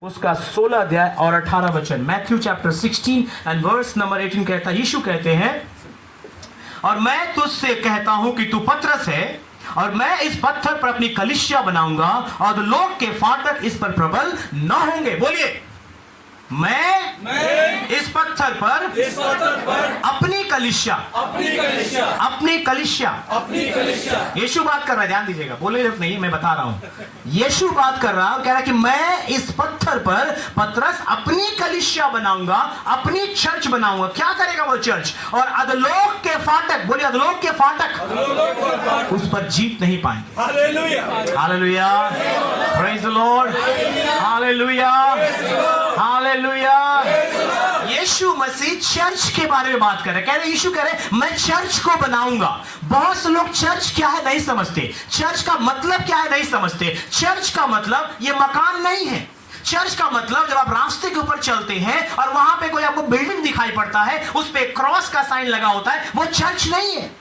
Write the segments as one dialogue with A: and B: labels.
A: उसका 16 अध्याय और 18 वचन, Matthew chapter 16 and verse number 18 कहता है, यीशु कहते हैं, और मैं तुझसे कहता हूं कि तू पतरस है और मैं इस पत्थर पर अपनी कलीसिया बनाऊंगा और लोग के फाटक इस पर प्रबल न होंगे। बोलिए, मैं इस पत्थर पर अपनी कलीसिया यीशु बात कर रहा है, ध्यान दीजिएगा, बोले नहीं, मैं बता रहा हूं, यीशु बात कर रहा हूं, कह रहा है कि मैं इस पत्थर पर पतरस अपनी कलीसिया बनाऊंगा, अपनी चर्च बनाऊंगा। क्या करेगा वो चर्च? और अधोलोक के फाटक, बोलिए अधोलोक के फाटक उस पर जीत नहीं पाएंगे। Hallelujah, praise the Lord, hallelujah, hallelujah. यीशु मसीह चर्च के बारे में बात कर रहे हैं, कह रहे यीशु कह रहे मैं चर्च को बनाऊंगा। बहुत से लोग चर्च क्या है नहीं समझते, चर्च का मतलब क्या है नहीं समझते। चर्च का मतलब ये मकान नहीं है। चर्च का मतलब जब आप रास्ते के ऊपर चलते हैं और वहां पे कोई आपको बिल्डिंग दिखाई पड़ता है, उस पे क्रॉस का साइन लगा होता है, वो चर्च नहीं है।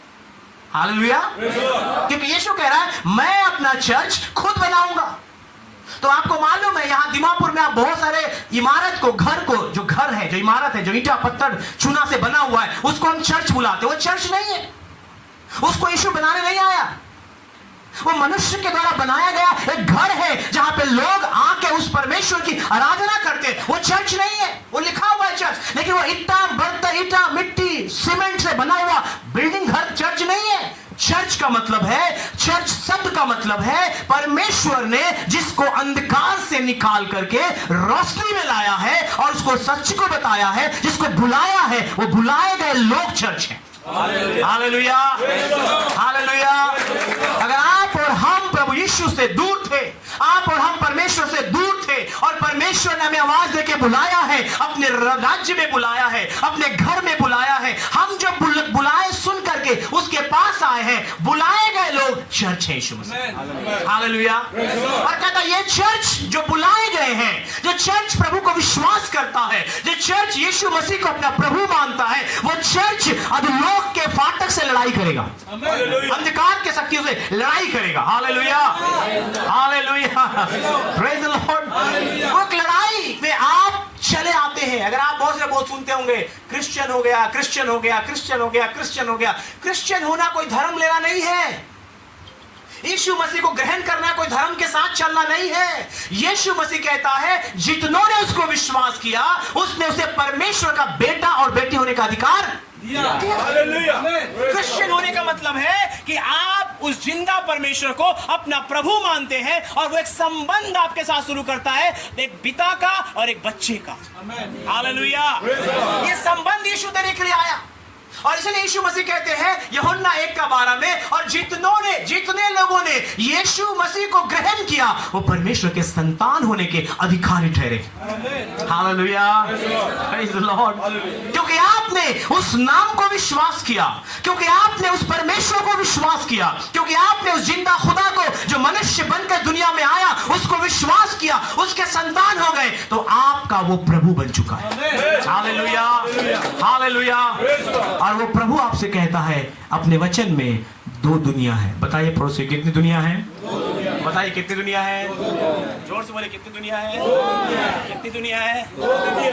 A: हालेलुया, क्योंकि यीशु कह रहा है मैं अपना चर्च खुद बनाऊंगा। तो आपको मालूम है यहां दिमापुर में आप बहुत सारे इमारत को, घर को, जो घर है, जो इमारत है, जो ईंटा पत्थर चूना से बना हुआ है, उसको हम चर्च बुलाते हैं। वो चर्च नहीं है, उसको यीशु बनाने नहीं आया। वो मनुष्य के द्वारा बनाया गया एक घर है जहां पे लोग आके उस परमेश्वर की आराधना करते हैं। वो चर्च नहीं है, वो लिखा हुआ है चर्च, लेकिन वो ईंटा, बर्तन, ईंटा, मिट्टी, सीमेंट से बना हुआ बिल्डिंग घर चर्च नहीं है। चर्च का मतलब है, चर्च शब्द का मतलब है परमेश्वर ने जिसको अंधकार से निकाल करके रोशनी में लाया है और उसको सच को बताया है, जिसको बुलाया है, वो बुलाए गए लोग चर्च है। Hallelujah, hallelujah. अगर आप और हम प्रभु यीशु से दूर थे, आप और हम परमेश्वर से दूर थे और परमेश्वर ने हमें आवाज देके बुलाया है, अपने राज्य में बुलाया है, अपने घर में बुलाया है, हम जब बुलाए सुन करके उसके पास आए हैं, बुलाए गए लोग चर्च है यीशु मसीह। हालेलुया। और कहता ये चर्च जो बुलाए गए हैं, जो चर्च प्रभु को विश्वास करता है, जो चर्च यीशु मसीह को अपना प्रभु मानता है, वो चर्च अधोलोक के फाटक से लड़ाई करेगा, अंधकार के शक्तियों से लड़ाई करेगा। Hallelujah, hallelujah, praise the Lord. वो लड़ाई में आप चले आते हैं। अगर आप बहुत से बहुत सुनते होंगे, क्रिश्चियन हो गया, क्रिश्चियन हो गया, क्रिश्चियन हो गया, क्रिश्चियन हो गया। क्रिश्चियन होना कोई धर्म लेना नहीं है। यीशु मसीह को ग्रहण करना कोई धर्म के साथ चलना नहीं है। यीशु मसीह कहता है जितनों ने उसको विश्वास किया, उसने उसे परमेश्वर का बेटा और बेटी होने का अधिकार दिया। क्रिश्चियन होने का मतलब है कि आप उस जिंदा परमेश्वर को अपना प्रभु मानते हैं और वो एक संबंध आपके साथ शुरू करता है, एक पिता का और एक बच्चे का। हालेलुया। ये संबंध यीशु देने के लिए आया और इसलिए यीशु मसीह कहते हैं यूहन्ना 1:12 में, और जितने लोगों ने यीशु मसीह को ग्रहण किया वो परमेश्वर के संतान होने के अधिकारी ठहरे। Hallelujah, praise the Lord. क्योंकि आपने उस नाम को विश्वास किया, क्योंकि आपने उस परमेश्वर को विश्वास किया, क्योंकि आपने उस जिंदा खुदा को जो मनुष्य बनकर दुनिया में आया उसको विश्वास किया, उसके संतान हो गए, तो आपका वो प्रभु बन चुका है। Hallelujah, hallelujah. और वो प्रभु आपसे कहता है अपने वचन में, दो दुनिया है। बताइए पड़ोसी, कितनी दुनिया है? बताइए कितनी दुनिया है? जोर से बोले, कितनी दुनिया है? कितनी दुनिया है?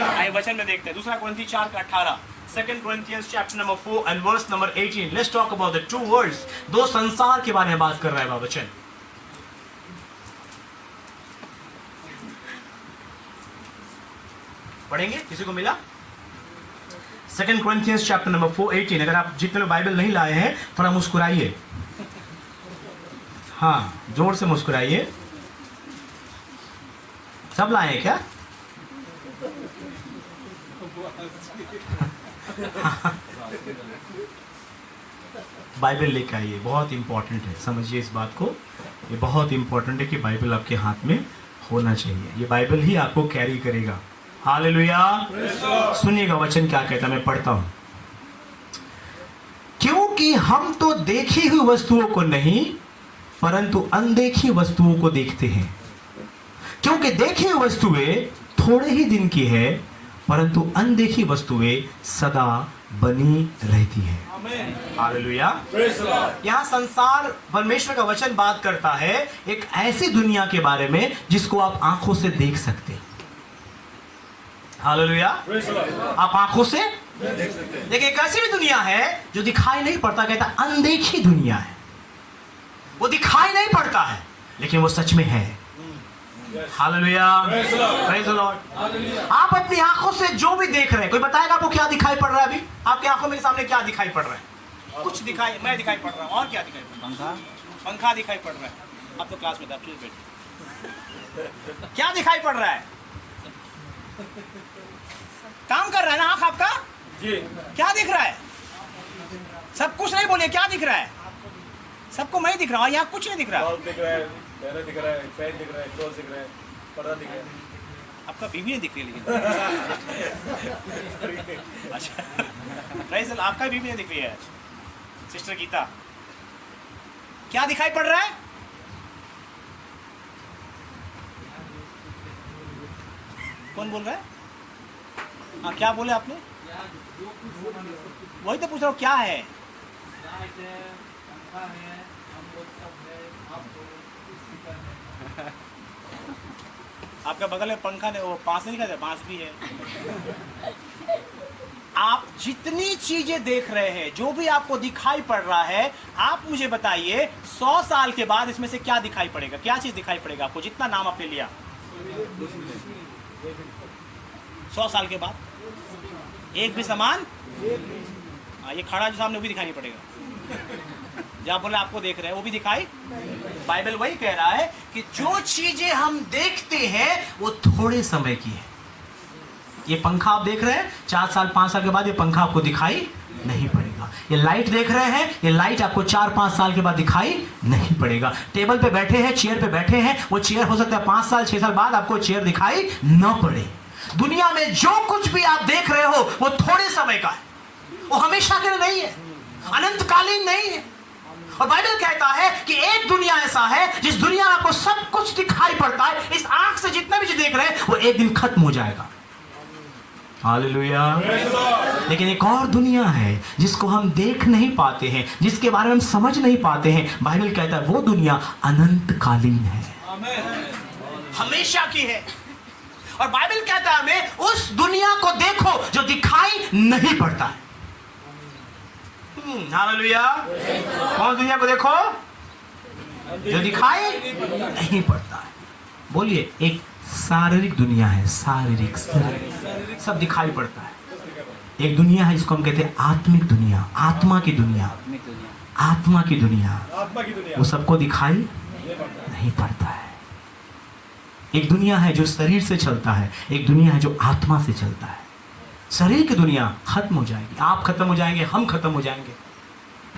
A: आइए वचन में देखते हैं, 2 कोरिन्थी 4:18, 2 Corinthians chapter number 4 and verse number 18. Let's talk about the two worlds. दो संसार के बारे में बात कर रहा है वचन। पढ़ेंगे? किसी को मिला? 2 Corinthians chapter number 4:18. अगर आप जितने लोग बाइबल नहीं लाए हैं थोड़ा मुस्कुराइए, हाँ जोर से मुस्कुराइए। सब लाए हैं क्या? बाइबल लेकर आइए, बहुत इंपॉर्टेंट है, समझिए इस बात को। ये बहुत इंपॉर्टेंट है कि बाइबल आपके हाथ में होना चाहिए। ये बाइबल ही आपको कैरी करेगा। हालेलुया। सुनिएगा वचन क्या कहता है, मैं पढ़ता हूं। क्योंकि हम तो देखी हुई वस्तुओं को नहीं परंतु अनदेखी वस्तुओं को देखते हैं, क्योंकि देखी हुई वस्तुएं थोड़े ही दिन की है परंतु अनदेखी वस्तुएं सदा बनी रहती है। हालेलुया। यहाँ संसार, परमेश्वर का वचन बात करता है एक ऐसी दुनिया के बारे में जिसको आप आंखों से देख सकते हैं। हालेलुया। आप आंखों से देखिए, एक ऐसी भी दुनिया है जो दिखाई नहीं पड़ता, कहता अनदेखी दुनिया है। वो दिखाई नहीं पड़ता है लेकिन वो सच में है। Hallelujah, praise the Lord. आप अपनी आंखों से जो भी देख रहे हैं, कोई बताएगा आपको क्या दिखाई पड़ रहा है? अभी आपकी आंखों में सामने क्या दिखाई पड़ रहा है? कुछ दिखाई, मैं दिखाई पड़ रहा हूँ। और क्या दिखाई पड़ रहा है? पंखा दिखाई पड़ रहा है। अब तो क्लास में था, प्लीज बैठिए। क्या दिखाई पड़ रहा है? काम कर रहा है ना आंख आपका जी। क्या दिख रहा है? सब कुछ नहीं बोलिए, क्या दिख रहा है? सबको मैं दिख रहा हूँ, यहाँ कुछ नहीं दिख रहा।
B: दिख रहा है, दिख रहा है, फैन दिख रहा है, क्लोज दिख रहा है, पर्दा दिख रहा है।
A: आपका बीवी नहीं दिख रही लेकिन। अच्छा, आपका बीवी नहीं दिख रही है। सिस्टर गीता, क्या दिखाई पड़ रहा है? कौन बोल रहा है? हाँ, क्या बोले आपने? वही तो पूछ रहा हूँ, क्या है? आपके बगल में पंखा नहीं, वो बांस नहीं कहते, बांस भी है। आप जितनी चीजें देख रहे हैं, जो भी आपको दिखाई पड़ रहा है, आप मुझे बताइए 100 साल के बाद इसमें से क्या दिखाई पड़ेगा? क्या चीज दिखाई पड़ेगा आपको? जितना नाम आपने लिया 100 साल के बाद एक भी समान, ये खड़ा जो सामने वो भी दिखाई नहीं पड़ेगा। जब बोले आपको देख रहे हैं वो भी दिखाई। बाइबल वही कह रहा है कि जो चीजें हम देखते हैं वो थोड़े समय की है। ये पंखा आप देख रहे हैं, 4 साल 5 साल के बाद ये पंखा आपको दिखाई नहीं पड़ेगा। ये लाइट देख रहे हैं, ये लाइट आपको 4-5 साल के बाद दिखाई नहीं पड़ेगा। टेबल पे बैठे हैं, चेयर पे बैठे हैं, वो चेयर हो सकता है 5 साल 6 साल बाद आपको चेयर दिखाई न पड़े। दुनिया में जो कुछ भी आप देख रहे हो वो थोड़े समय का है, वो हमेशा के लिए नहीं है, अनंतकालीन नहीं है। और बाइबल कहता है कि एक दुनिया ऐसा है जिस दुनिया में आपको सब कुछ दिखाई पड़ता है, इस आंख से जितना भी देख रहे हैं वो एक दिन खत्म हो जाएगा। हालेलुया। लेकिन एक और दुनिया है जिसको हम देख नहीं पाते हैं, जिसके बारे में हम समझ नहीं पाते हैं। बाइबल कहता है वो दुनिया अनंतकालीन है, हमेशा की है। और बाइबल कहता है हमें उस दुनिया को देखो जो दिखाई नहीं पड़ता है। हालेलुया। कौन दुनिया को देखो? जो दिखाई नहीं पड़ता है। बोलिए, एक शारीरिक दुनिया है, शारीरिक सब दिखाई पड़ता है। एक दुनिया है जिसको हम कहते हैं आत्मिक दुनिया, आत्मा की दुनिया, आत्मा की दुनिया, वो सबको दिखाई नहीं पड़ता है। एक दुनिया है जो शरीर से चलता है, एक दुनिया है जो आत्मा से चलता है। शरीर की दुनिया खत्म हो जाएगी, आप खत्म हो जाएंगे, हम खत्म हो जाएंगे।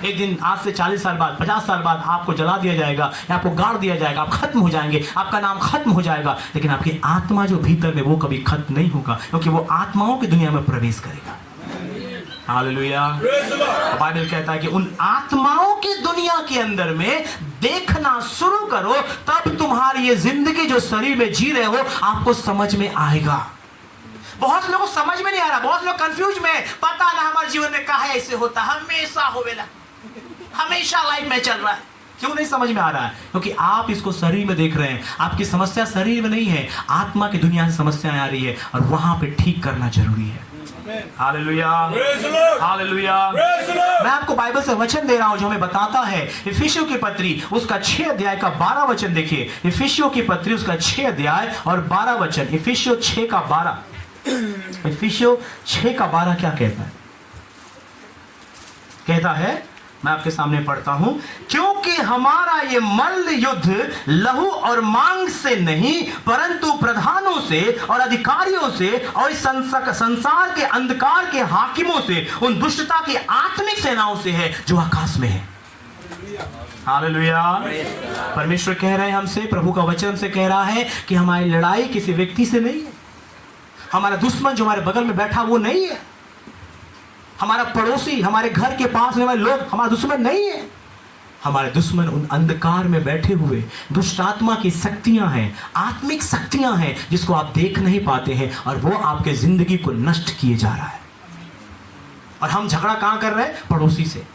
A: एक दिन आज से 40 साल बाद, 50 साल बाद आपको जला दिया जाएगा या आपको गाड़ दिया जाएगा, आप खत्म हो जाएंगे, आपका नाम खत्म हो जाएगा। लेकिन आपकी आत्मा जो भीतर में, वो कभी खत्म नहीं होगा, क्योंकि वो आत्माओं की दुनिया में प्रवेश करेगा। हालेलुया। बाइबल कहता है कि उन आत्माओं की दुनिया के अंदर में देखना शुरू करो, तब तुम्हारी ये जिंदगी जो शरीर में जी रहे हो आपको समझ में आएगा। बहुत लोगों को समझ में नहीं आ रहा, बहुत लोग कंफ्यूज में, पता ना हमारे जीवन में काहे ऐसे होता, हमेशा होवेला, हमेशा लाइफ में चल रहा है। क्यों नहीं समझ में आ रहा है? क्योंकि आप इसको शरीर में देख रहे हैं। आपकी समस्या शरीर में नहीं है, आत्मा की दुनिया से समस्याएं आ रही है, और वहां पे ठीक करना जरूरी है। Hallelujah, hallelujah. मैं आपको बाइबल से वचन दे रहा हूं जो हमें बताता है, इफिसियों की पत्री उसका 6 अध्याय का 12 वचन देखिए। इफिसियों की पत्री उसका 6 अध्याय और 12 वचन। इफिसियों 6 का 12, इफिसियों 6 का 12 क्या कहता है? कहता है, मैं आपके सामने पढ़ता हूं, क्योंकि हमारा ये मल्ल युद्ध लहू और मांग से नहीं, परंतु प्रधानों से और अधिकारियों से और इस संसार के अंधकार के हाकिमों से, उन दुष्टता की आत्मिक सेनाओं से है जो आकाश में है। हालेलुया। परमेश्वर कह रहे हैं हमसे, प्रभु का वचन से कह रहा है कि हमारी लड़ाई किसी व्यक्ति से नहीं है, हमारा दुश्मन जो हमारे बगल में बैठा वो नहीं है, हमारा पड़ोसी, हमारे घर के पास वाले लोग हमारा दुश्मन नहीं है। हमारे दुश्मन उन अंधकार में बैठे हुए दुष्ट आत्मा की शक्तियां हैं, आत्मिक शक्तियां हैं जिसको आप देख नहीं पाते हैं, और वो आपके जिंदगी को नष्ट किए जा रहा है। और हम झगड़ा कहां कर रहे हैं? पड़ोसी से।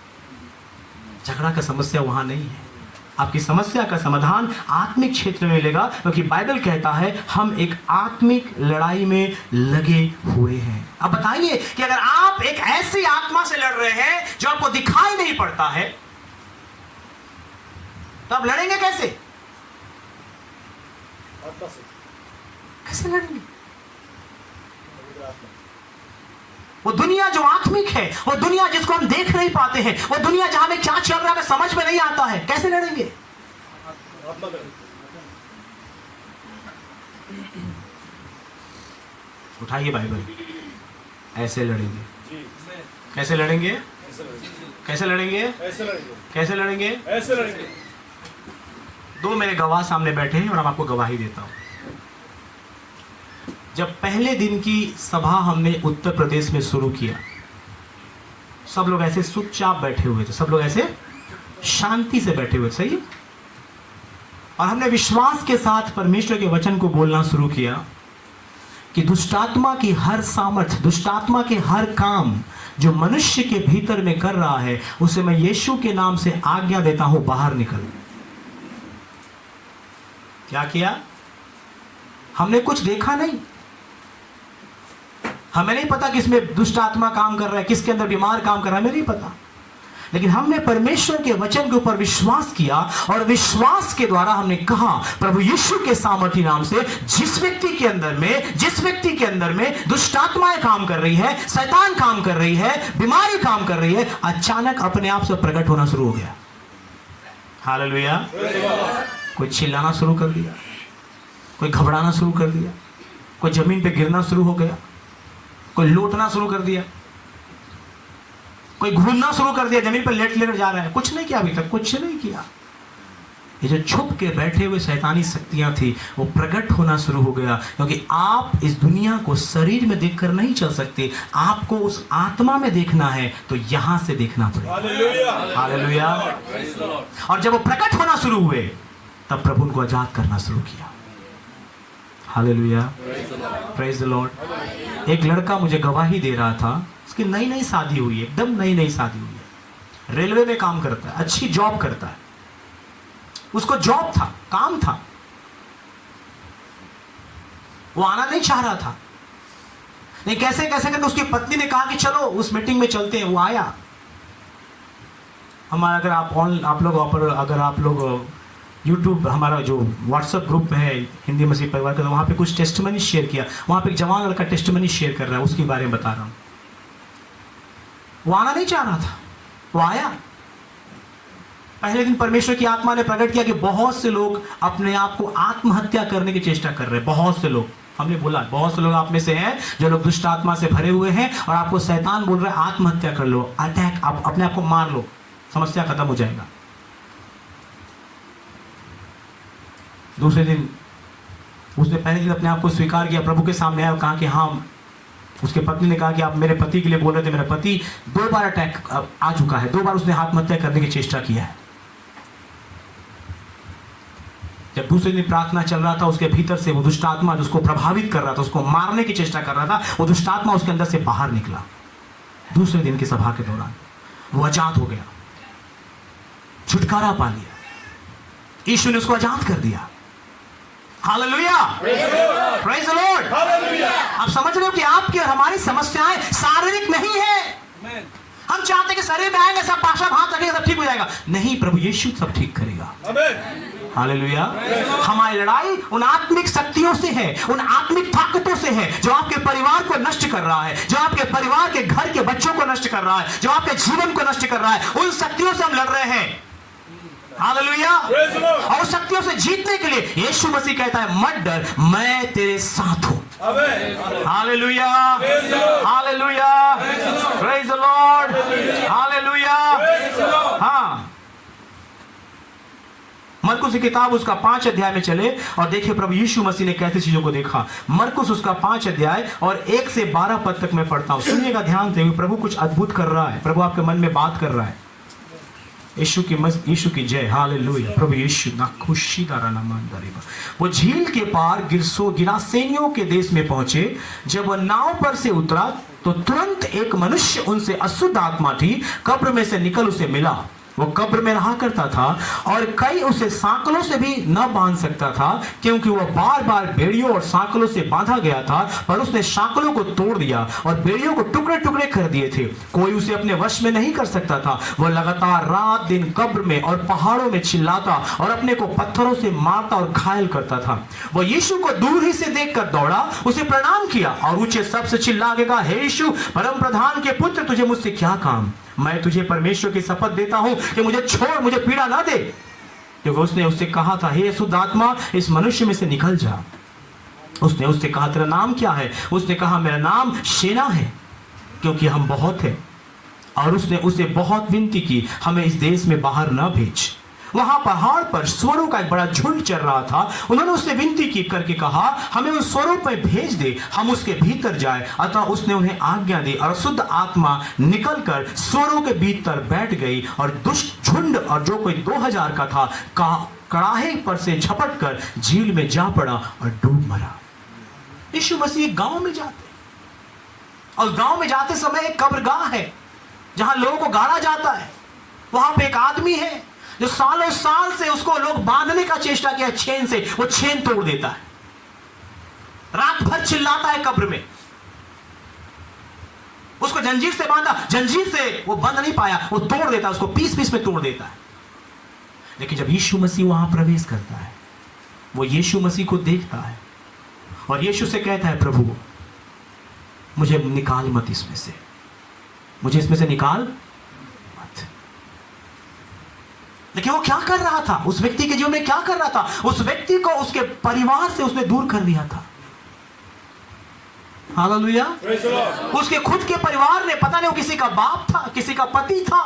A: झगड़ा का समस्या वहां नहीं है, आपकी समस्या का समाधान आत्मिक क्षेत्र में मिलेगा, क्योंकि बाइबल कहता है हम एक आत्मिक लड़ाई में लगे हुए हैं। अब बताइए कि अगर आप एक ऐसी आत्मा से लड़ रहे हैं जो आपको दिखाई नहीं पड़ता है, तो आप लड़ेंगे कैसे?
B: आत्मा से
A: कैसे लड़ेंगे?
B: पवित्र आत्मा।
A: वो दुनिया जो आत्मिक है, वो दुनिया जिसको हम देख नहीं पाते हैं, वो दुनिया जहां में क्या चल रहा है हमें समझ में नहीं आता है, कैसे लड़ेंगे?
B: आत्मा का
A: उठाइए बाइबल, ऐसे लड़ेंगे।
B: जी
A: कैसे लड़ेंगे?
B: ऐसे लड़ेंगे,
A: कैसे लड़ेंगे?
B: ऐसे लड़ेंगे,
A: कैसे लड़ेंगे?
B: ऐसे लड़ेंगे।
A: दो मेरे गवाह सामने बैठे हैं और मैं आपको गवाही देता हूं। जब पहले दिन की सभा हमने उत्तर प्रदेश में शुरू किया, सब लोग ऐसे चुपचाप बैठे हुए थे, सब लोग ऐसे शांति से बैठे हुए थे, सही? और हमने विश्वास के साथ परमेश्वर के वचन को बोलना शुरू किया कि दुष्टात्मा की हर सामर्थ, दुष्टात्मा के हर काम जो मनुष्य के भीतर में कर रहा है, उसे मैं यीशु के नाम से आज्ञा देता हूं, बाहर निकल। क्या किया? हमने कुछ देखा नहीं, हमें नहीं पता किसमें दुष्ट आत्मा काम कर रहा है, किसके अंदर बीमार काम कर रहा है, हमें नहीं पता। लेकिन हमने परमेश्वर के वचन के ऊपर विश्वास किया और विश्वास के द्वारा हमने कहा प्रभु यीशु के सामर्थी नाम से जिस व्यक्ति के अंदर में दुष्ट आत्माएं काम कर रही है, शैतान काम कर रही है, बीमारी काम कर रही है, अचानक अपने आप से प्रकट होना शुरू हो गया। हालेलुया। कोई चिल्लाना शुरू कर दिया, कोई घबराना शुरू कर दिया, कोई जमीन पे गिरना शुरू हो गया, कोई लौटना शुरू कर दिया, कोई घूमना शुरू कर दिया, जमीन पर लेट लेकर जा रहा है। कुछ नहीं किया, अभी तक कुछ नहीं किया। ये जो छुप के बैठे हुए शैतानी शक्तियां थी वो प्रकट होना शुरू हो गया, क्योंकि आप इस दुनिया को शरीर में देखकर नहीं चल सकते, आपको उस आत्मा में देखना है, तो यहां से देखना पड़ेगा। हालेलुया। और जब वो प्रकट होना शुरू हुए तब प्रभु उनको आजाद करना शुरू किया। Hallelujah, praise the Lord. एक लड़का मुझे गवाही दे रहा था, उसकी नई नई शादी हुई है, एकदम नई नई शादी हुई है, रेलवे में काम करता है, अच्छी जॉब करता है, उसको जॉब था, काम था, वो आना नहीं चाह रहा था। नहीं, कैसे कैसे करके उसकी पत्नी ने कहा कि चलो उस मीटिंग में चलते हैं। वो आया। हमारा अगर आप लोग यूट्यूब, हमारा जो व्हाट्सएप ग्रुप है हिंदी मसीह परिवार का, तो वहाँ पे कुछ टेस्टमनी शेयर किया। वहाँ पे एक जवान लड़का टेस्टमनी शेयर कर रहा है, उसके बारे में बता रहा हूँ। वो आना नहीं चाह रहा था, वो आया। पहले दिन परमेश्वर की आत्मा ने प्रकट किया कि बहुत से लोग अपने आप को आत्महत्या करने की चेष्टा कर रहे हैं। बहुत से लोग, हमने बोला बहुत से लोग आप में से हैं जो लोग दुष्ट आत्मा से भरे हुए हैं, और आपको शैतान बोल रहा है आत्महत्या कर लो, अटैक, आप अपने आप को मार लो, समस्या खत्म हो जाएगा। दूसरे दिन उसने पहले दिन अपने आप को स्वीकार किया, प्रभु के सामने आया और कहा कि हाँ, उसके पत्नी ने कहा कि आप मेरे पति के लिए बोल रहे थे, मेरा पति 2 बार अटैक आ चुका है, 2 बार उसने आत्महत्या करने की चेष्टा किया है। जब दूसरे दिन प्रार्थना चल रहा था, उसके भीतर से वो दुष्ट आत्मा जो उसको प्रभावित कर रहा था, उसको मारने की चेष्टा कर रहा था, वो दुष्ट आत्मा उसके अंदर से बाहर निकला। दूसरे दिन की सभा के दौरान वो आजाद हो गया, छुटकारा पा लिया, यीशु ने उसको आजाद कर दिया। Hallelujah, praise the Lord. आप समझ रहे हो कि आपकी और हमारी समस्याएं शारीरिक नहीं है। हम चाहते हैं कि शरीर में आएंगे, सब पाशा हाथ रखेंगे, सब ठीक हो जाएगा। नहीं, प्रभु यीशु सब ठीक करेगा। हालेलुया। हमारी लड़ाई उन आत्मिक शक्तियों से है, उन आत्मिक ताकतों से है जो आपके परिवार को नष्ट कर रहा है, जो आपके परिवार के घर के बच्चों को नष्ट कर रहा है, जो आपके जीवन को नष्ट कर रहा है। उन शक्तियों से हम लड़ रहे हैं। हालेलुया। और शक्तियों से जीतने के लिए यीशु मसीह कहता है मत डर, मैं तेरे साथ हूं। Hallelujah, hallelujah, praise the Lord, hallelujah. हाँ, मरकुस की किताब उसका 5 अध्याय में चले और देखिए प्रभु यीशु मसीह ने कैसी चीजों को देखा। मरकुस उसका 5 अध्याय और 1 से 12 पद तक मैं पढ़ता हूं, सुनिएगा ध्यान से। प्रभु कुछ अद्भुत कर रहा है, प्रभु आपके मन में बात कर रहा है। यीशु की जय, हालेलुया। प्रभु यीशु ना खुशी दाराना मान दारेगा। वो झील के पार गिरासेनियों के देश में पहुंचे। जब वह नाव पर से उतरा तो तुरंत एक मनुष्य, उनसे अशुद्ध आत्मा थी, कब्र में से निकल उसे मिला। वो कब्र में रहा करता था और कई उसे सांकलों से भी न बांध सकता था, क्योंकि वह बार बार बेड़ियों और सांकलों से बांधा गया था। पर उसने सांकलों को तोड़ दिया और बेड़ियों को टुकड़े टुकड़े कर दिए थे। कोई उसे अपने वश में नहीं कर सकता था। वह लगातार रात दिन कब्र में और पहाड़ों में चिल्लाता और अपने को पत्थरों से मारता और घायल करता था। वह यीशु को दूर ही से देखकर दौड़ा, उसे प्रणाम किया और ऊंचे शब्द से चिल्ला के कहा, हे यीशु परम प्रधान के पुत्र, तुझे मुझसे क्या काम? मैं तुझे परमेश्वर की शपथ देता हूं कि मुझे छोड़, मुझे पीड़ा ना दे। क्योंकि उसने उससे कहा था, हे अशुद्ध आत्मा इस मनुष्य में से निकल जा। उसने उससे कहा, तेरा नाम क्या है? उसने कहा, मेरा नाम सेना है, क्योंकि हम बहुत हैं। और उसने उसे बहुत विनती की, हमें इस देश में बाहर न भेज। वहां पहाड़ पर स्वरों का एक बड़ा झुंड चल रहा था। उन्होंने उससे विनती की करके कहा, हमें उन स्वरों पर भेज दे, हम उसके भीतर जाए। अतः उसने उन्हें आज्ञा दी और शुद्ध आत्मा निकलकर स्वरों के भीतर बैठ गई और दुष्ट झुंड और जो कोई 2000 का था कड़ाहे पर से झपट कर झील में जा पड़ा और डूब मरा। यीशु मसीह गांव में जाते और गांव में जाते समय एक कब्रगाह है जहां लोगों को गाड़ा जाता है। वहां पे एक आदमी है जो सालों साल से उसको लोग बांधने का चेष्टा किया चेन से, वो चेन तोड़ देता है। रात भर चिल्लाता है कब्र में, उसको जंजीर से बांधा, जंजीर से वो बंध नहीं पाया, वो तोड़ देता है, उसको पीस पीस में तोड़ देता है। लेकिन जब यीशु मसीह वहां प्रवेश करता है, वो यीशु मसीह को देखता है और यीशु से कहता है, प्रभु मुझे निकाल मत इसमें से, मुझे इसमें से निकाल मत। लेकिन वो क्या कर रहा था? उस व्यक्ति के जीवन में क्या कर रहा था? उस व्यक्ति को उसके परिवार से उसने दूर कर दिया था। हालेलुया। उसके खुद के परिवार ने, पता नहीं वो किसी का बाप था, किसी का पति था,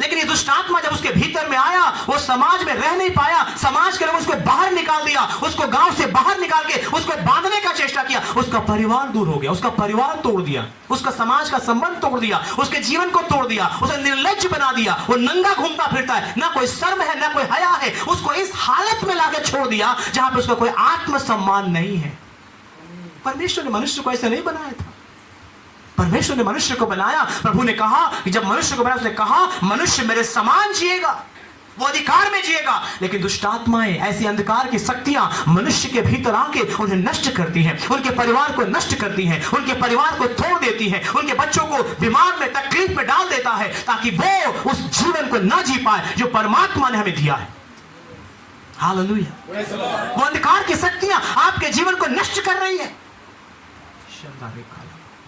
A: लेकिन ये दुष्ट आत्मा जब उसके भीतर में आया, वो समाज में रह नहीं पाया। समाज के लोग उसको बाहर निकाल दिया, उसको गांव से बाहर निकाल के उसको बांधने का चेष्टा किया। उसका परिवार दूर हो गया, उसका परिवार तोड़ दिया, उसका समाज का संबंध तोड़ दिया, उसके जीवन को तोड़ दिया, उसे निर्लज्ज बना दिया। वो नंगा घूमता फिरता है, ना कोई शर्म है, ना कोई हया है। उसको इस हालत में लाके छोड़ दिया जहां पे उसका कोई आत्मसम्मान नहीं है। परमेश्वर ने मनुष्य को ऐसे नहीं बनाया था। परमेश्वर ने मनुष्य को बनाया। प्रभु ने कहा कि जब मनुष्य को बनाया, उसने कहा मनुष्य मेरे समान जिएगा, वो अधिकार में जिएगा। लेकिन दुष्ट आत्माएं, ऐसी अंधकार की शक्तियां मनुष्य के भीतर आके उन्हें नष्ट करती हैं, उनके परिवार को नष्ट करती हैं, उनके परिवार को तोड़ देती हैं, उनके बच्चों को बीमार में, तकलीफ में डाल देता है, ताकि वो उस जीवन को न जी पाए जो परमात्मा ने हमें दिया है। हालेलुया। वो अंधकार की शक्तियां आपके जीवन को नष्ट कर रही है।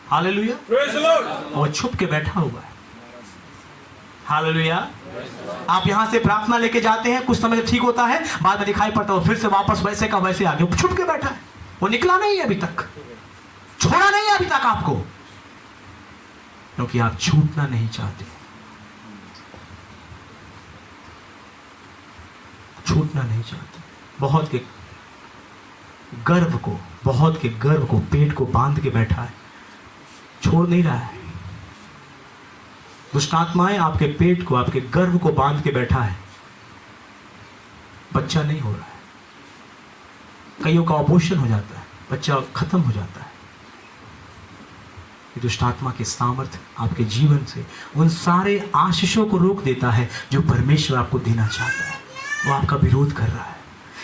A: हालेलुया। वो छुप के बैठा हुआ है। हालेलुया। आप यहां से प्रार्थना लेके जाते हैं, कुछ समय ठीक होता है, बाद में दिखाई पड़ता है फिर से वापस वैसे का वैसे आगे छुप के बैठा है। वो निकला नहीं है अभी तक, छोड़ा नहीं है अभी तक आपको, क्योंकि आप छूटना नहीं चाहते, छूटना नहीं चाहते। बहुत के गर्व को पेट को बांध के बैठा है, छोड़ नहीं रहा है। दुष्ट आत्माएं आपके पेट को, आपके गर्भ को बांध के बैठा है, बच्चा नहीं हो रहा है। कईयों का अबॉर्शन हो जाता है, बच्चा खत्म हो जाता है। ये दुष्ट आत्मा के सामर्थ्य आपके जीवन से उन सारे आशीषों को रोक देता है जो परमेश्वर आपको देना चाहता है। वो आपका विरोध कर रहा है।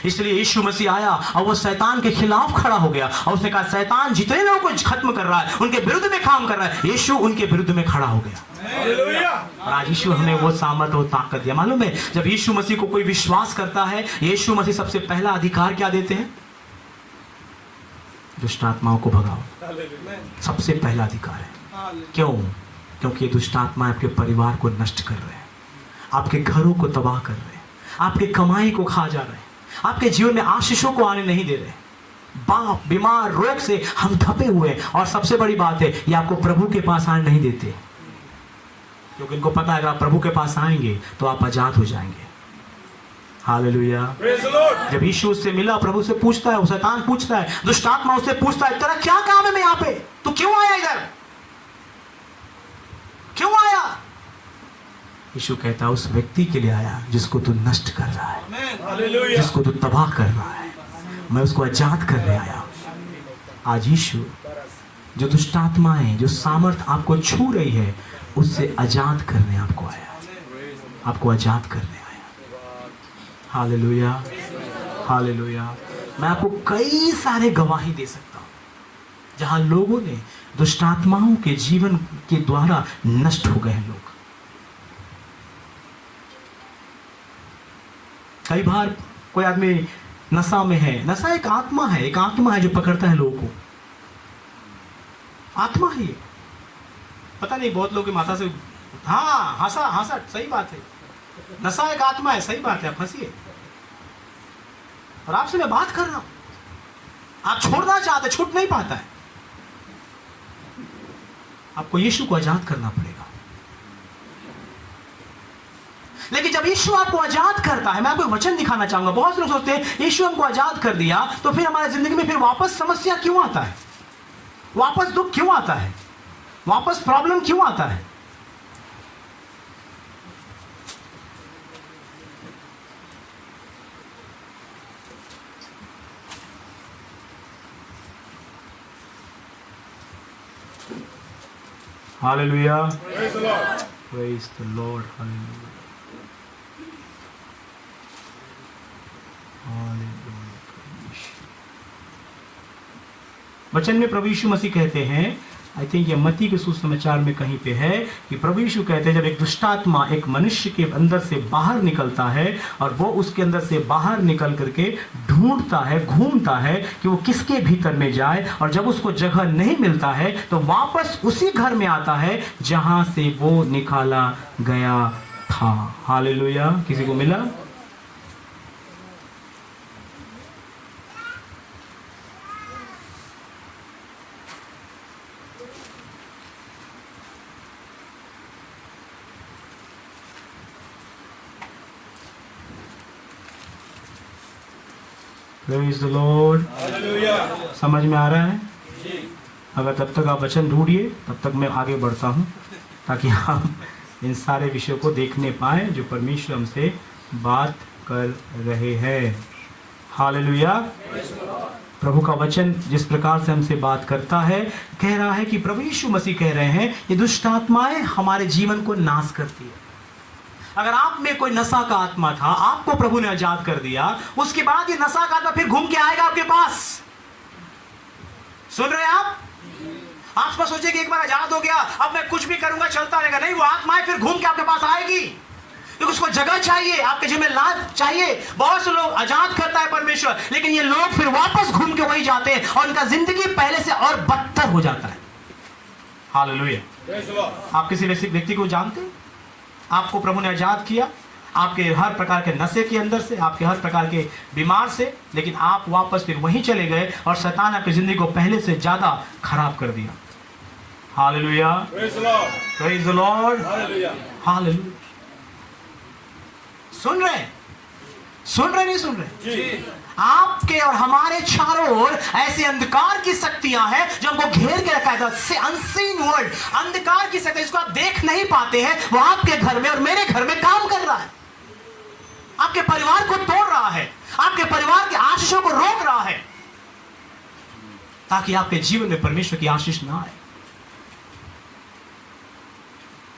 A: इसलिए यीशु मसीह आया और वो शैतान के खिलाफ खड़ा हो गया और उसने कहा, शैतान जितने लोगों को खत्म कर रहा है, उनके विरुद्ध में काम कर रहा है, यीशु उनके विरुद्ध में खड़ा हो गया। और आज यीशु हमें वो सामर्थ और ताकत दिया। मालूम है, जब यीशु मसीह को कोई विश्वास करता है, यीशु मसीह सबसे पहला अधिकार क्या देते हैं? दुष्ट आत्माओं को भगाओ, सबसे पहला अधिकार है। क्यों? क्योंकि ये दुष्ट आत्मा आपके परिवार को नष्ट कर रहे हैं, आपके घरों को तबाह कर रहे हैं, आपके कमाई को खा जा रहे हैं, आपके जीवन में आशीषों को आने नहीं दे रहे। बाप बीमार रोग से हम धपे हुए, और सबसे बड़ी बात है, ये आपको प्रभु के पास आने नहीं देते, क्योंकि इनको पता है अगर आप प्रभु के पास आएंगे तो आप आजाद हो जाएंगे। हालेलुया। जब यीशु उससे मिला, प्रभु से पूछता है, शैतान पूछता है, दुष्ट आत्मा उससे पूछता है, तेरा क्या काम है मैं यहाँ पे, तू क्यों आया इधर, क्यों आया? यीशु कहता है, उस व्यक्ति के लिए आया जिसको तू नष्ट कर रहा है, जिसको तू तबाह कर रहा है, मैं उसको आजाद करने आया। आज यीशु जो दुष्ट आत्माएं, जो सामर्थ आपको छू रही है, उससे आजाद करने आपको आया। आपको आजाद करने आया। Hallelujah, hallelujah. मैं आपको कई सारे गवाही दे सकता हूं जहां लोगों ने दुष्ट आत्माओं के जीवन के द्वारा नष्ट हो गए लोग। कई बार कोई आदमी नशा में है, नशा एक आत्मा है, एक आत्मा है जो पकड़ता है लोगों को, आत्मा है ये। पता नहीं बहुत लोग की माथा से हाँ हंसा हंसा, सही बात है, नशा एक आत्मा है, सही बात है, आप हंसिए। और आपसे मैं बात कर रहा हूं, आप छोड़ना चाहते, छूट नहीं पाता है। आपको यीशु को आजाद करना पड़ेगा। लेकिन जब यीशु आपको आजाद करता है, मैं आपको एक वचन दिखाना चाहूंगा। बहुत से लोग सोचते हैं यीशु हमको आजाद कर दिया तो फिर हमारी जिंदगी में फिर वापस समस्या क्यों आता है, वापस दुख क्यों आता है, वापस प्रॉब्लम क्यों आता है। Hallelujah.
B: Praise the Lord.
A: Praise the Lord. Hallelujah. Hallelujah. वचन में प्रभु यीशु मसीह कहते हैं, आई थिंक ये मत्ती के सुसमाचार में कहीं पे है कि प्रभु यीशु कहते हैं जब एक दुष्टात्मा एक मनुष्य के अंदर से बाहर निकलता है और वो उसके अंदर से बाहर निकल करके ढूंढता है, घूमता है कि वो किसके भीतर में जाए, और जब उसको जगह नहीं मिलता है तो वापस उसी घर में आता है जहां से वो निकाला गया था। हालेलुया। किसी को मिला? Praise the Lord.
B: Hallelujah.
A: समझ में आ रहा है?
B: जी।
A: अगर तब तक आप वचन ढूंढिए तब तक मैं आगे बढ़ता हूँ, ताकि हम इन सारे विषयों को देखने पाए जो परमेश्वर हमसे बात कर रहे हैं। हालेलुया। प्रभु का वचन जिस प्रकार से हमसे बात करता है, कह रहा है कि प्रभु यीशु मसीह कह रहे हैं ये दुष्ट आत्माएं हमारे जीवन को नाश करती है। अगर आप में कोई नशा का आत्मा था, आपको प्रभु ने आजाद कर दिया, उसके बाद ये नशा का आत्मा फिर घूम के आएगा आपके पास। सुन रहे हैं आप बस सोचिए कि एक बार आजाद हो गया, अब मैं कुछ भी करूंगा चलता रहेगा, नहीं, वो आत्माएं फिर घूम के आपके पास आएगी, क्योंकि उसको जगह चाहिए, आपके जीवन में लाभ चाहिए। बहुत से लोग आजाद करता है परमेश्वर, लेकिन ये लोग फिर वापस घूम के वही जाते हैं और उनका जिंदगी पहले से और बदतर हो जाता है। हालेलुया।
B: Praise the Lord.
A: आप किसी व्यक्ति को जानते हैं, आपको प्रभु ने आजाद किया आपके हर प्रकार के नशे के अंदर से, आपके हर प्रकार के बीमार से, लेकिन आप वापस फिर वहीं चले गए और शैतान आपकी जिंदगी को पहले से ज्यादा खराब कर दिया। Hallelujah.
B: Praise the Lord.
A: Praise the Lord.
B: Hallelujah.
A: Hallelujah. सुन रहे नहीं सुन रहे?
B: जी।
A: आपके और हमारे चारों ओर ऐसे अंधकार की शक्तियां हैं जो हमको घेर के रखा है। से अनसीन वर्ल्ड, अंधकार की शक्ति, इसको आप देख नहीं पाते हैं, वो आपके घर में और मेरे घर में काम कर रहा है, आपके परिवार को तोड़ रहा है, आपके परिवार के आशीषों को रोक रहा है, ताकि आपके जीवन में परमेश्वर की आशीष ना आए।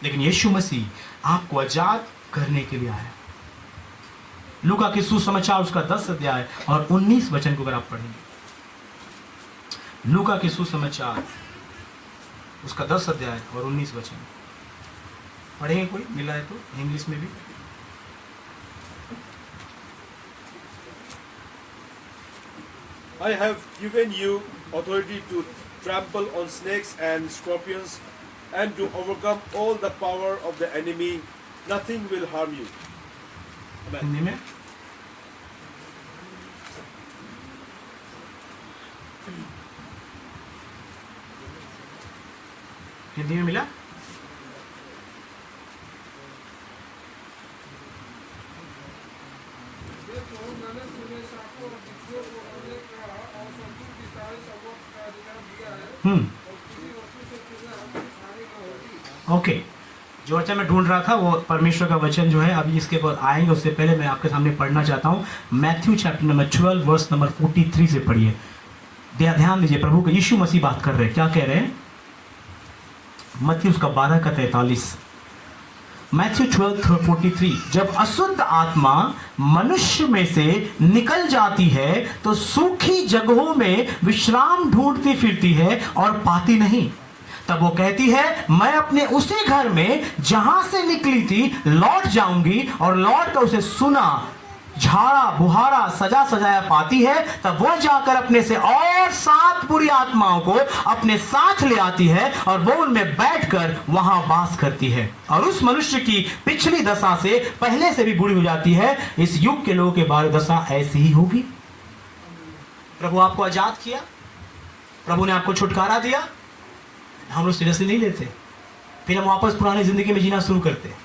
A: लेकिन यीशु मसीह आपको आजाद करने के लिए आया। लूका के सुसमाचार उसका 10 अध्याय और 19 वचन को अगर आप पढ़ेंगे, लूका के सुसमाचार उसका 10 अध्याय और 19 वचन पढ़ेंगे। कोई मिला है तो इंग्लिश में भी।
B: I have given you authority to trample on snakes and scorpions and to overcome all the power of the enemy. Nothing will harm you. Amen.
A: Hindi में हिंदी में मिला? ओके। जो वचन मैं ढूंढ रहा था वो परमेश्वर का वचन जो है, अभी इसके ऊपर आएंगे, उससे पहले मैं आपके सामने पढ़ना चाहता हूँ Matthew chapter number 12 verse number 43 से पढ़िए। ध्यान दीजिए, प्रभु का यीशु मसीह बात कर रहे हैं, क्या कह रहे हैं? मत्ती उसका 12 का 43। मैथ्यू 12:43, जब अशुद्ध आत्मा मनुष्य में से निकल जाती है तो सूखी जगहों में विश्राम ढूंढती फिरती है और पाती नहीं। तब वो कहती है, मैं अपने उसी घर में जहां से निकली थी लौट जाऊंगी, और लौट कर उसे सुना, झाड़ा बुहारा सजा सजाया पाती है। तब वो जाकर अपने से और 7 बुरी आत्माओं को अपने साथ ले आती है और वो उनमें बैठकर वहां वास करती है, और उस मनुष्य की पिछली दशा से पहले से भी बुरी हो जाती है। इस युग के लोगों के बारे दशा ऐसी ही होगी। प्रभु आपको आजाद किया, प्रभु ने आपको छुटकारा दिया, हम लोग सीरियसली नहीं लेते। फिर हम वापस पुरानी जिंदगी में जीना शुरू करते हैं,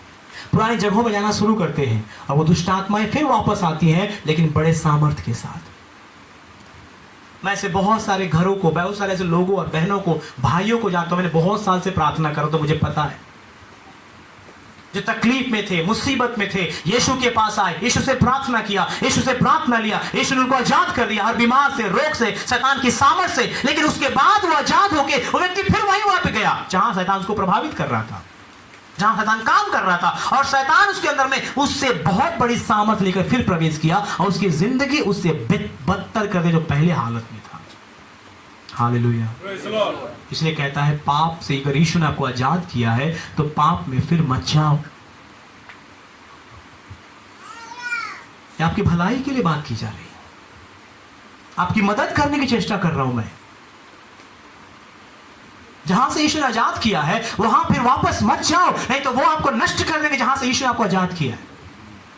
A: पुरानी जगहों में जाना शुरू करते हैं, और वो दुष्ट आत्माएं फिर वापस आती हैं, लेकिन बड़े सामर्थ्य के साथ। मैं ऐसे बहुत सारे घरों को, बहुत सारे ऐसे लोगों और बहनों को, भाइयों को जानता हूं, मैंने बहुत साल से प्रार्थना करा तो मुझे पता है, जो तकलीफ में थे, मुसीबत में थे, यीशु के पास आए, यीशु से प्रार्थना किया, यीशु से प्रार्थना लिया, यीशु ने उनको आजाद कर दिया हर बीमार से, रोग से, शैतान की सामर्थ से। लेकिन उसके बाद वो आजाद होके वो व्यक्ति फिर वहां पे गया जहां शैतान उसको प्रभावित कर रहा था, जहां शैतान काम कर रहा था, और शैतान उसके अंदर में उससे बहुत बड़ी सामर्थ लेकर फिर प्रवेश किया और उसकी जिंदगी उससे बदतर कर दे जो पहले हालत में था। हालेलुया। इसलिए कहता है, पाप से अगर यीशु ने आपको आजाद किया है तो पाप में फिर मत जाओ। आपकी भलाई के लिए बात की जा रही है, आपकी मदद करने की चेष्टा कर रहा हूं मैं। जहां से यीशु ने आजाद किया है वहां फिर वापस मत जाओ, नहीं तो वो आपको नष्ट कर देंगे जहां से यीशु ने आपको आजाद किया है।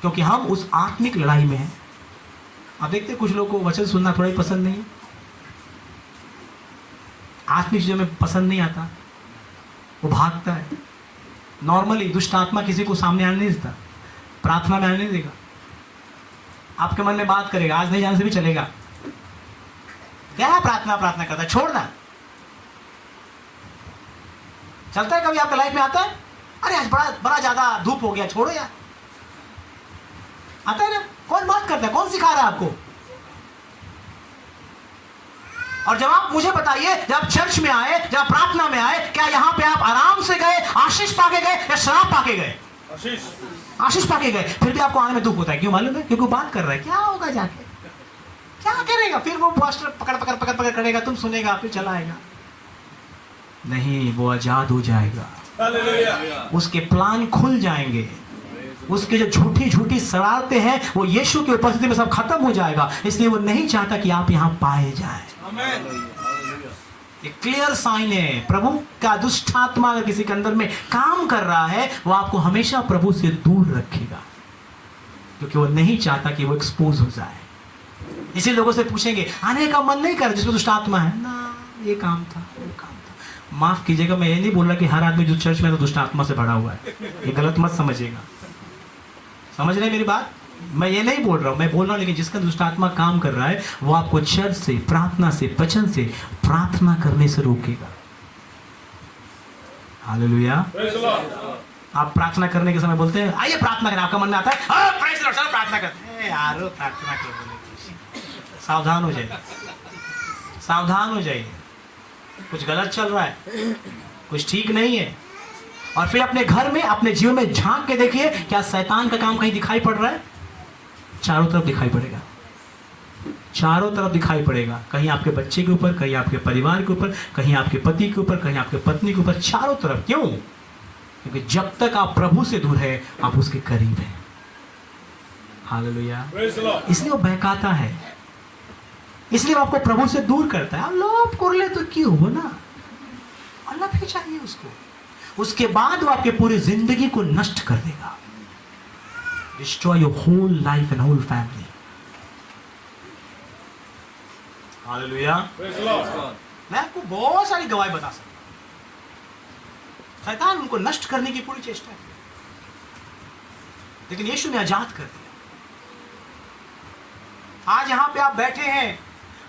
A: क्योंकि हम उस आत्मिक लड़ाई में हैं। आप देखते कुछ लोगों को वचन सुनना थोड़ा ही पसंद नहीं है, आत्मिक चीजों में पसंद नहीं आता, वो भागता है। नॉर्मली दुष्ट आत्मा किसी को सामने आने नहीं देता, प्रार्थना में आने नहीं देगा, आपके मन में बात करेगा, आज नहीं जाने से भी चलेगा, क्या प्रार्थना करता है, छोड़ना। चलता है कभी आपके लाइफ में आता है, अरे आज बड़ा ज्यादा धूप हो गया, छोड़ो यार, आता है ना? कौन बात करता है, कौन सिखा रहा है आपको? और जब आप मुझे बताइए, जब चर्च में आए, जब प्रार्थना में आए, क्या यहां पे आप आराम से गए, आशीष पाके गए, या शराब पाके गए? आशीष पाके गए। फिर भी आपको आने में दुख होता है, क्यों मालूम है? क्योंकि वो बात कर रहा है, क्या होगा जाके, क्या करेगा? फिर वो पास्टर पकड़ करेगा, तुम सुनेगा, फिर चला आएगा। नहीं, वो आजाद हो जाएगा, उसके प्लान खुल जाएंगे, उसके जो झूठी शरारतें हैं वो यीशु की उपस्थिति में सब खत्म हो जाएगा। इसलिए वो नहीं चाहता कि आप यहां पाए जाएं। एक क्लियर साइन है, प्रभु का दुष्ट आत्मा अगर किसी के अंदर में काम कर रहा है, वो आपको हमेशा प्रभु से दूर रखेगा, क्योंकि वो नहीं चाहता कि वो एक्सपोज हो जाए। इसी लोगों से पूछेंगे, आने का मन नहीं कर, जिसको दुष्ट आत्मा है ना, ये काम था, वो काम था। माफ कीजिएगा, मैं ये नहीं बोल रहा कि हर आदमी जो चर्च में तो दुष्ट आत्मा से भरा हुआ है, ये गलत मत समझिएगा। समझ रहे मेरी बात? मैं ये नहीं बोल रहा हूं, मैं बोल रहा हूं लेकिन जिसका दुष्ट आत्मा काम कर रहा है वो आपको चर्च से, प्रार्थना से, वचन से, प्रार्थना करने से रोकेगा। हालेलुया। आप प्रार्थना करने के समय बोलते हैं, आइए प्रार्थना करें, आपका मन में आता है प्रेज़ लॉर्ड, चलो प्रार्थना करते हैं। यार प्रार्थना करो, सावधान हो जाइए, सावधान हो जाइए, कुछ गलत चल रहा है, कुछ ठीक नहीं है। और फिर अपने घर में, अपने जीवन में झांक के देखिए, क्या शैतान का काम कहीं दिखाई पड़ रहा है? चारों तरफ दिखाई पड़ेगा, चारों तरफ दिखाई पड़ेगा। कहीं आपके बच्चे के ऊपर, कहीं आपके परिवार के ऊपर, कहीं आपके पति के ऊपर, कहीं आपके पत्नी के ऊपर, चारों तरफ। क्यों? क्योंकि जब तक आप प्रभु से दूर है, आप उसके करीब हैं। हालेलुया। इसलिए वो बहकाता है, इसलिए वो आपको प्रभु से दूर करता है। लोभ कर ले तो क्यों हो ना, अल्लाह भी चाहिए उसको। उसके बाद वो आपके पूरी जिंदगी को नष्ट कर देगा। Destroy your whole life and whole family. Hallelujah. मैं आपको बहुत सारी गवाही बता सकता हूं, शैतान उनको नष्ट करने की पूरी चेष्टा है, लेकिन यीशु ने आजाद कर दिया। आज यहां पे आप बैठे हैं,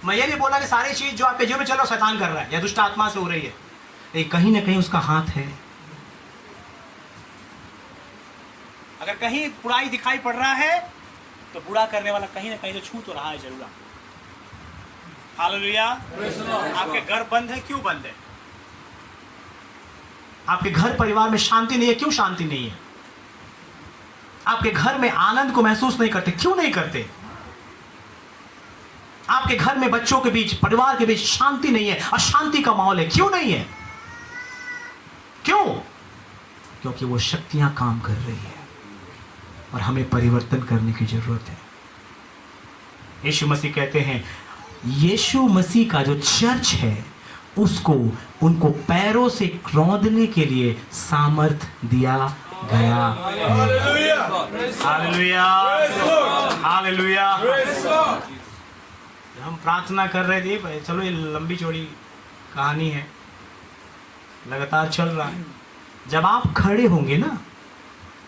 A: मैं ये नहीं बोला कि सारी चीज जो आपके जीवन में चल रहा है शैतान कर रहा है या दुष्ट आत्मा से हो रही है, लेकिन कहीं ना कहीं उसका हाथ है। अगर कहीं बुराई दिखाई पड़ रहा है तो बुरा करने वाला कहीं ना कहीं तो छू तो रहा है जरूर। हालेलुया। आपके घर बंद है, क्यों बंद है? आपके घर परिवार में शांति नहीं है, क्यों शांति नहीं है? आपके घर में आनंद को महसूस नहीं करते? क्यों नहीं करते? आपके घर में बच्चों के बीच, परिवार के बीच शांति नहीं है, अशांति का माहौल है, क्यों नहीं है? क्यों? क्योंकि वो शक्तियां काम कर रही है और हमें परिवर्तन करने की जरूरत है। यीशु मसीह कहते हैं, यीशु मसीह का जो चर्च है उसको उनको पैरों से रौंदने के लिए सामर्थ दिया गया। Hallelujah, hallelujah. हम प्रार्थना कर रहे थे, चलो ये लंबी चौड़ी कहानी है, लगातार चल रहा है। जब आप खड़े होंगे ना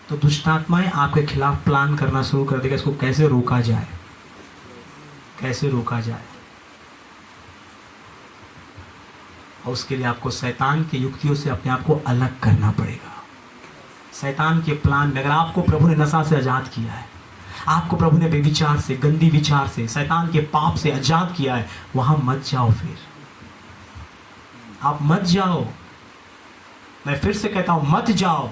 A: तो दुष्टात्माएं आपके खिलाफ प्लान करना शुरू कर देगा, इसको कैसे रोका जाए, कैसे रोका जाए। और उसके लिए आपको शैतान की युक्तियों से अपने आप को अलग करना पड़ेगा। शैतान के प्लान में, अगर आपको प्रभु ने नशा से आजाद किया है, आपको प्रभु ने बेविचार से, गंदी विचार से, शैतान के पाप से आजाद किया है, वहां मत जाओ। फिर आप मत जाओ। मैं फिर से कहता हूं, मत जाओ।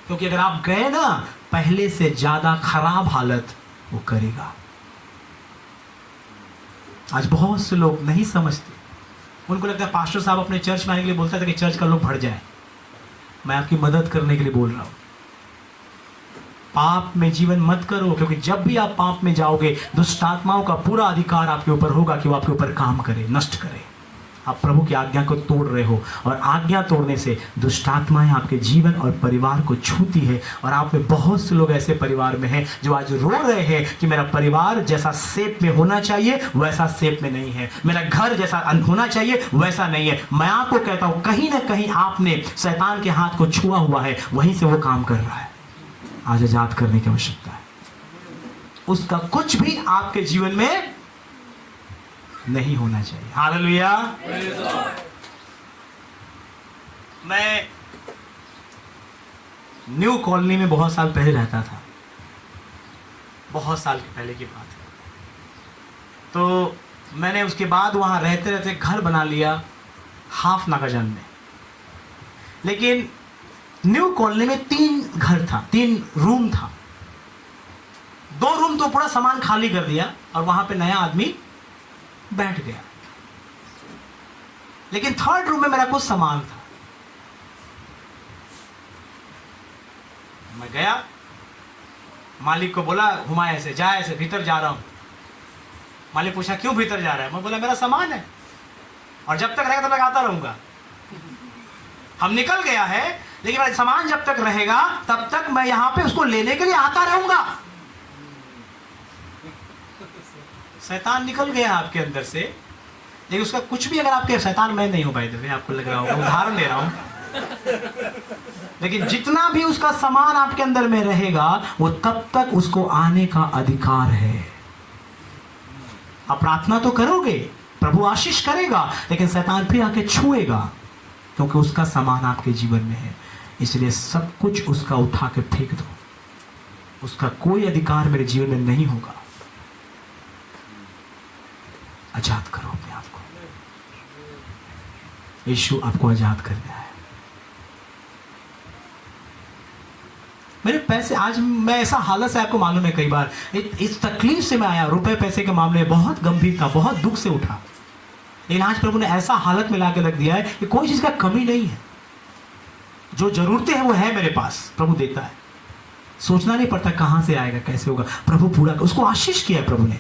A: क्योंकि अगर आप गए ना, पहले से ज्यादा खराब हालत वो करेगा। आज बहुत से लोग नहीं समझते। उनको लगता है पास्टर साहब अपने चर्च में आने के लिए बोलता था कि चर्च का लोग भर जाए। मैं आपकी मदद करने के लिए बोल रहा हूं। पाप में जीवन मत करो, क्योंकि जब भी आप पाप में जाओगे, दुष्ट आत्माओं का पूरा अधिकार आपके ऊपर होगा कि वो आपके ऊपर काम करे, नष्ट करे। आप प्रभु की आज्ञा को तोड़ रहे हो, और आज्ञा तोड़ने से दुष्ट आत्माएं आपके जीवन और परिवार को छूती है। और आप में बहुत से लोग ऐसे परिवार में हैं जो आज रो रहे हैं कि मेरा परिवार जैसा शेप में होना चाहिए वैसा शेप में नहीं है, मेरा घर जैसा होना चाहिए वैसा नहीं है। मैं आपको कहता हूं, कहीं ना कहीं आपने शैतान के हाथ को छुआ हुआ है, वहीं से वो काम कर रहा है। आज आजाद करने की आवश्यकता है। उसका कुछ भी आपके जीवन में नहीं होना चाहिए। हालेलुया। मैं न्यू कॉलोनी में बहुत साल पहले रहता था, बहुत साल पहले की बात है। तो मैंने उसके बाद वहां रहते रहते घर बना लिया हाफ नागाजन में। लेकिन न्यू कॉलोनी में 3 घर था, 3 रूम था। 2 रूम तो पूरा सामान खाली कर दिया और वहां पे नया आदमी बैठ गया। लेकिन 3rd रूम में मेरा कुछ सामान था। मैं गया, मालिक को बोला, घुमा ऐसे, जा ऐसे, भीतर जा रहा हूं। मालिक पूछा क्यों भीतर जा रहा है? मैं बोला मेरा सामान है और जब तक रहेगा तब तक आता रहूंगा। हम निकल गया है, लेकिन मेरा सामान जब तक रहेगा तब तक मैं यहां पे उसको लेने के लिए आता रहूंगा। शैतान निकल गया आपके अंदर से, लेकिन उसका कुछ भी, अगर आपके शैतान मैं नहीं हूं भाई, मैं आपको लग रहा होगा, उदाहरण दे रहा हूं। लेकिन जितना भी उसका सामान आपके अंदर में रहेगा, वो तब तक उसको आने का अधिकार है। आप प्रार्थना तो करोगे, प्रभु आशीष करेगा, लेकिन शैतान फिर आके छुएगा, क्योंकि उसका सामान आपके जीवन में है। इसलिए सब कुछ उसका उठा के फेंक दो। उसका कोई अधिकार मेरे जीवन में नहीं होगा। आजाद करो अपने आप को। यीशु आपको आजाद कर दिया है। मेरे पैसे, आज मैं ऐसा हालत से, आपको मालूम है, कई बार इस तकलीफ से मैं आया, रुपए पैसे के मामले में बहुत गंभीर था, बहुत दुख से उठा। लेकिन आज प्रभु ने ऐसा हालत में लाके रख दिया है कि कोई चीज का कमी नहीं है। जो जरूरतें हैं वो है मेरे पास, प्रभु देता है। सोचना नहीं पड़ता कहां से आएगा, कैसे होगा, प्रभु पूरा, उसको आशीष किया है प्रभु ने।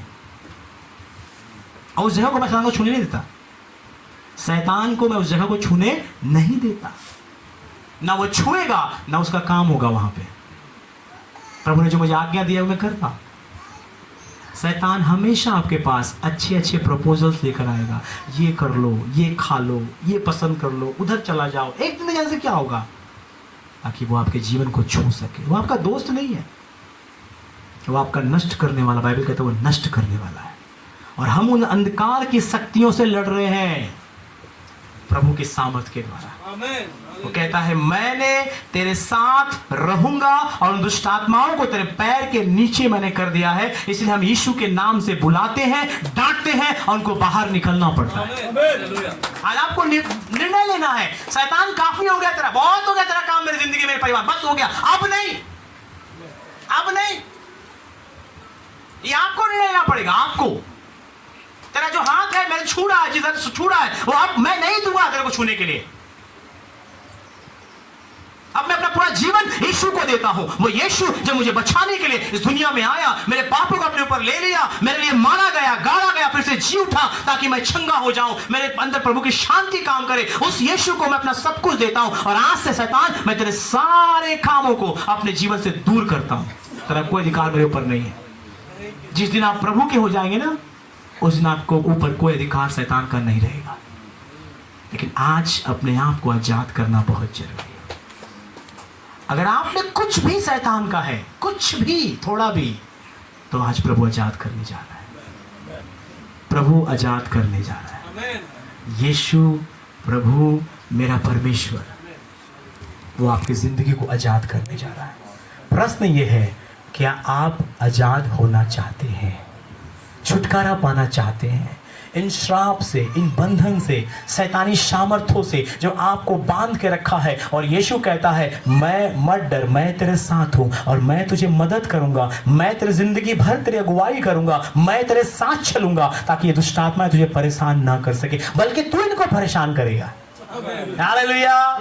A: और उस जगह को मैं शैतान को छूने नहीं देता। शैतान को मैं उस जगह को छूने नहीं देता। ना वो छुएगा, ना उसका काम होगा वहां पे। प्रभु ने जो मुझे आज्ञा दिया वो मैं करता। शैतान हमेशा आपके पास अच्छे अच्छे प्रपोजल्स लेकर आएगा। ये कर लो, ये खा लो, ये पसंद कर लो, उधर चला जाओ। एक दिन जैसे क्या होगा, ताकि वो आपके जीवन को छू सके। वो आपका दोस्त नहीं है, वो आपका नष्ट करने वाला, बाइबल कहता है वो नष्ट करने वाला है। और हम उन अंधकार की शक्तियों से लड़ रहे हैं प्रभु की सामर्थ्य के द्वारा। वो कहता है मैंने तेरे साथ रहूंगा और उन दुष्ट आत्माओं को तेरे पैर के नीचे मैंने कर दिया है। इसलिए हम यीशु के नाम से बुलाते हैं, डांटते हैं और उनको बाहर निकलना पड़ता है। आज आपको निर्णय लेना है। शैतान काफी हो गया तेरा, बहुत हो गया तेरा काम मेरी जिंदगी, मेरे परिवार, बस हो गया, अब नहीं। अब नहीं, ये आपको निर्णय लेना पड़ेगा। आपको, तेरा जो हाथ है मैंने छू रहा है, जिधर छू रहा है वो अब मैं नहीं दूंगा तेरे को छूने के लिए। अब मैं अपना पूरा जीवन यीशु को देता हूं। वो यीशु जो मुझे बचाने के लिए इस दुनिया में आया, मेरे पापों को अपने ऊपर ले लिया, मेरे लिए मारा गया, गाड़ा गया, फिर से जी उठा ताकि मैं चंगा हो जाऊं, मेरे अंदर प्रभु की शांति काम करे, उस यीशु को मैं अपना सब कुछ देता हूं। और आज से शैतान, मैं तेरे सारे कामों को अपने जीवन से दूर करता हूं। तेरा कोई अधिकार मेरे ऊपर नहीं है। जिस दिन आप प्रभु के हो जाएंगे ना, उस दिन आपको ऊपर कोई अधिकार शैतान का नहीं रहेगा। लेकिन आज अपने आप को आजाद करना बहुत जरूरी है। अगर आपने कुछ भी शैतान का है, कुछ भी, थोड़ा भी, तो आज प्रभु आजाद करने जा रहा है। प्रभु आजाद करने जा रहा है। यीशु प्रभु मेरा परमेश्वर, वो आपकी जिंदगी को आजाद करने जा रहा है। प्रश्न ये है, क्या आप आजाद होना चाहते हैं? छुटकारा पाना चाहते हैं इन श्राप से, इन बंधन से, शैतानी सामर्थ्यों से जो आपको बांध के रखा है? और यीशु कहता है, मैं मत डर, मैं तेरे साथ हूं और मैं तुझे मदद करूंगा, मैं तेरी जिंदगी भर तेरी अगुवाई करूंगा, मैं तेरे साथ चलूंगा ताकि ये दुष्ट आत्माएं तुझे परेशान ना कर सके, बल्कि तू इनको परेशान करेगा। हालेलुया।